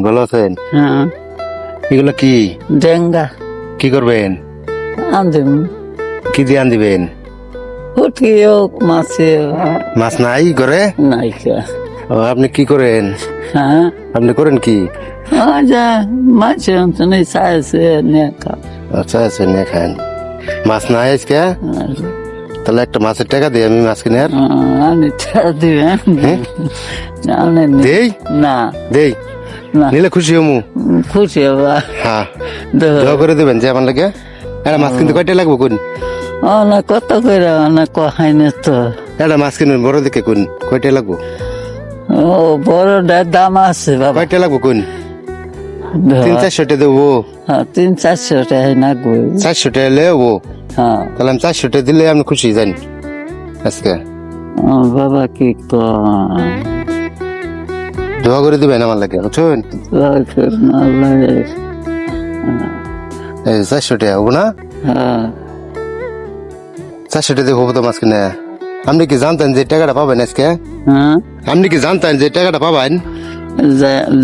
ভালো আছেন? হ্যাঁ, এগুলো কি ডেঙ্গা কি করবেন? আনদিম কি দিয়ে আন দিবেন? ফুটিও মাছে মাছ নাই করে? নাইকা। আপনি কি করেন? হ্যাঁ, আপনি করেন কি? যা মাছে নেই চাইছে নেকা। আচ্ছা আচ্ছা নিয়ে খান। মাছ নাই আজকে? তাহলে একটা মাছের টাকা দিয়ে আমি মাছ কিনে আর আনি ছেড়ে দিবেন হ্যাঁ? জানেন দেই না দেই না নিলে খুশি হমু। খুশি হবা হ্যাঁ দোয়া করে দেবেন যে আমার লাগে একটা মাছ কিনতে কয়টা লাগবে কোন? না কত করে না কহাই না তো। একটা মাছ কিনবেন বড় দিকে কোন কয়টা লাগবো? ও বড়টার দাম আছে বাবা। কয়টা লাগবো কোন? 300-400 দেবো। 300-400 টাকা লাগবে। 400 টাকা লেবো। হ্যাঁ তাহলে আমি 400 টাকা দিলে আমি খুশি জানি আজকে। বাবা কি তো দোয়া করে দিবেন আমার লাগে বুঝছেন? 400 টাকা হবো না? হ্যাঁ 400 টাকা হবো তো মাছ কিনে। আপনি কি জানতেন যে টাকাটা পাবেন আজকে? হ্যাঁ আপনি কি জানতেন যে টাকাটা পাবেন?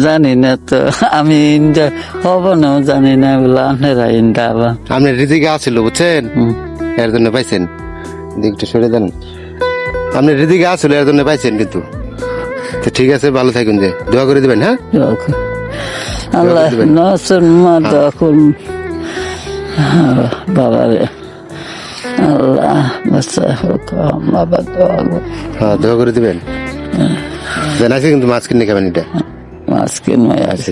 জানি না তো আমি ইন্ডা হব না জানি না বলে আপনারা ইন্ডা আবার আপনি রিজিকে আসছিল বুঝছেন এর জন্য পাইছেন। দিকটা সরে দেন। আপনি রিজিকে আসছিল এর জন্য পাইছেন কিন্তু। তো ঠিক আছে ভালো থাকুন যে দোয়া করে দিবেন। হ্যাঁ আল্লাহ নসর মা দেখুন বাবা রে আল্লাহ বাচ্চা হোক বাবা দোয়া হ্যাঁ দোয়া করে দিবেন। জানাইছে কিন্তু মাছ কিনে খাবেন এটা মাছ কিনে আছে।